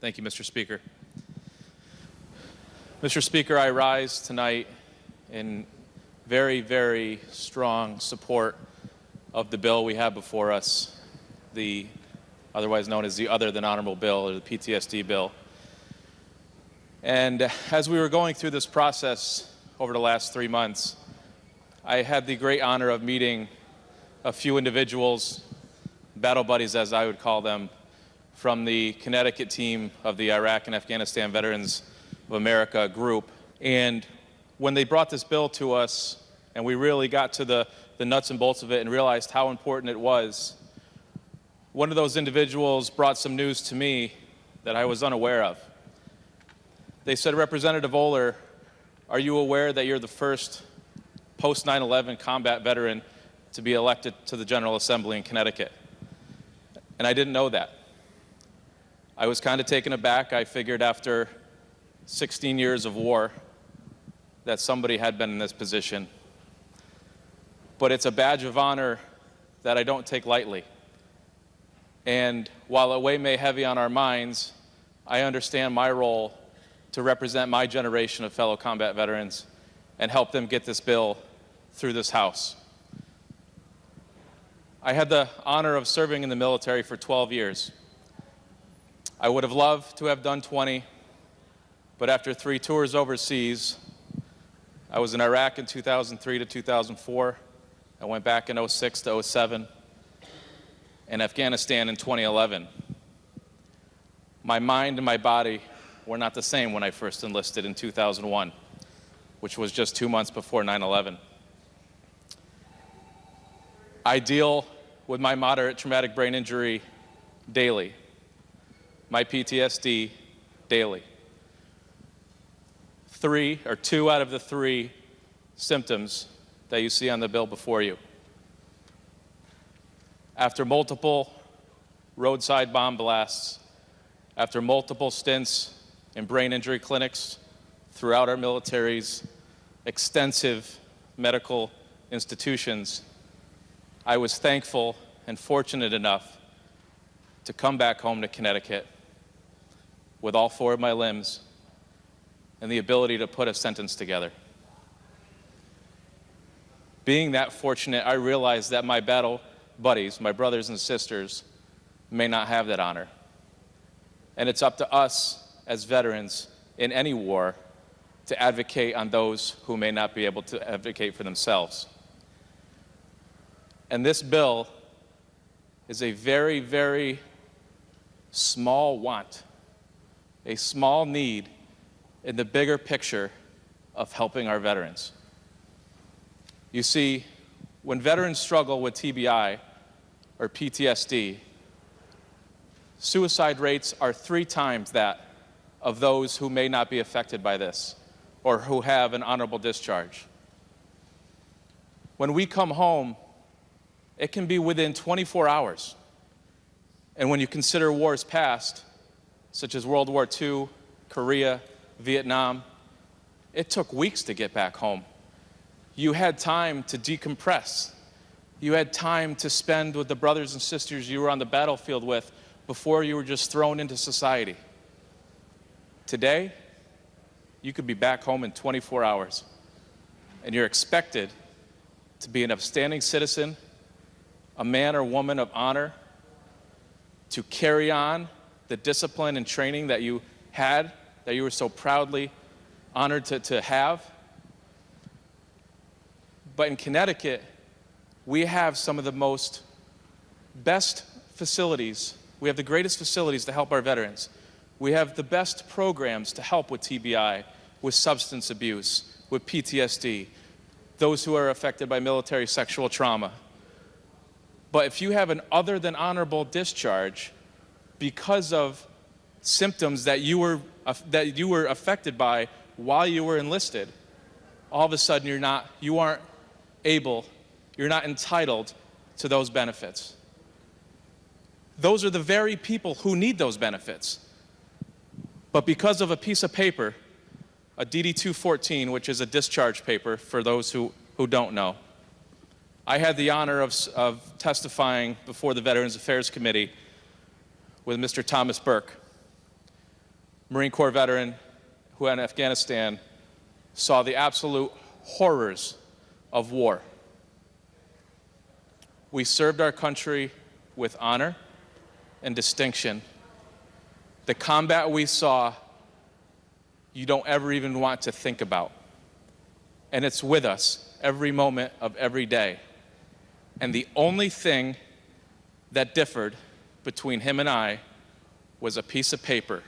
Thank you, Mr. Speaker. Mr. Speaker, I rise tonight in very, very strong support of the bill we have before us, the otherwise known as the Other Than Honorable Bill, or the PTSD bill. And as we were going through this process over the last 3 months, I had the great honor of meeting a few individuals, battle buddies as I would call them, from the Connecticut team of the Iraq and Afghanistan Veterans of America group. And when they brought this bill to us, and we really got to the nuts and bolts of it and realized how important it was, one of those individuals brought some news to me that I was unaware of. They said, Representative Ohler, are you aware that you're the first post-9/11 combat veteran to be elected to the General Assembly in Connecticut? And I didn't know that. I was kind of taken aback. I figured after 16 years of war that somebody had been in this position. But it's a badge of honor that I don't take lightly. And while it may weigh heavy on our minds, I understand my role to represent my generation of fellow combat veterans and help them get this bill through this House. I had the honor of serving in the military for 12 years. I would have loved to have done 20, but after 3 tours overseas, I was in Iraq in 2003 to 2004. I went back in 06 to 07, and Afghanistan in 2011. My mind and my body were not the same when I first enlisted in 2001, which was just 2 months before 9/11. I deal with my moderate traumatic brain injury daily, my PTSD daily. 2 out of the 3 symptoms that you see on the bill before you. After multiple roadside bomb blasts, after multiple stints in brain injury clinics throughout our military's extensive medical institutions, I was thankful and fortunate enough to come back home to Connecticut with all 4 of my limbs and the ability to put a sentence together. Being that fortunate, I realized that my battle buddies, my brothers and sisters, may not have that honor. And it's up to us as veterans in any war to advocate on those who may not be able to advocate for themselves. And this bill is a very, very small want, a small need in the bigger picture of helping our veterans. You see, when veterans struggle with TBI or PTSD, suicide rates are 3 times that of those who may not be affected by this or who have an honorable discharge. When we come home, it can be within 24 hours. And when you consider wars past, such as World War II, Korea, Vietnam, it took weeks to get back home. You had time to decompress. You had time to spend with the brothers and sisters you were on the battlefield with before you were just thrown into society. Today, you could be back home in 24 hours, and you're expected to be an upstanding citizen, a man or woman of honor, to carry on the discipline and training that you had, that you were so proudly honored to have. But in Connecticut, we have some of the best facilities. We have the greatest facilities to help our veterans. We have the best programs to help with TBI, with substance abuse, with PTSD, those who are affected by military sexual trauma. But if you have an other than honorable discharge because of symptoms that you were affected by while you were enlisted, all of a sudden you're not entitled to those benefits. Those are the very people who need those benefits. But because of a piece of paper, a DD-214, which is a discharge paper for those who don't know, I had the honor of testifying before the Veterans Affairs Committee with Mr. Thomas Burke. Marine Corps veteran who in Afghanistan saw the absolute horrors of war. We served our country with honor and distinction. The combat we saw, you don't ever even want to think about. And it's with us every moment of every day. And the only thing that differed between him and I was a piece of paper.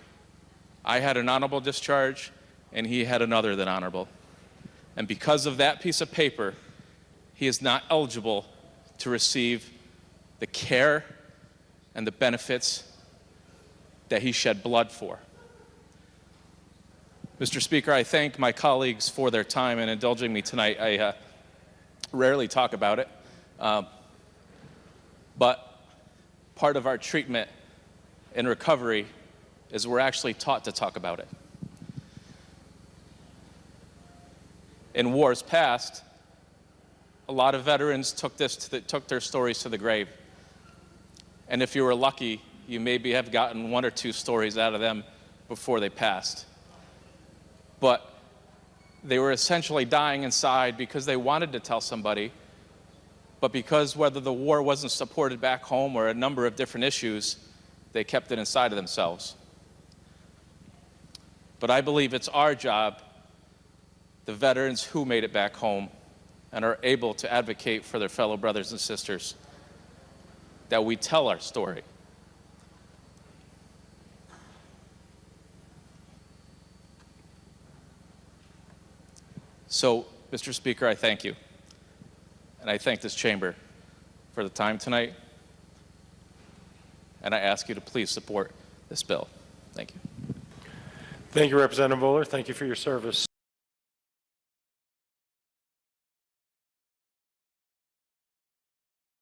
I had an honorable discharge, and he had another than honorable. And because of that piece of paper, he is not eligible to receive the care and the benefits that he shed blood for. Mr. Speaker, I thank my colleagues for their time in indulging me tonight. I rarely talk about it, but part of our treatment and recovery is we're actually taught to talk about it. In wars past, a lot of veterans took their stories to the grave. And if you were lucky, you maybe have gotten one or two stories out of them before they passed. But they were essentially dying inside because they wanted to tell somebody, but because whether the war wasn't supported back home or a number of different issues, they kept it inside of themselves. But I believe it's our job, the veterans who made it back home and are able to advocate for their fellow brothers and sisters, that we tell our story. So, Mr. Speaker, I thank you. And I thank this chamber for the time tonight. And I ask you to please support this bill. Thank you. Thank you, Representative Ohler. Thank you for your service.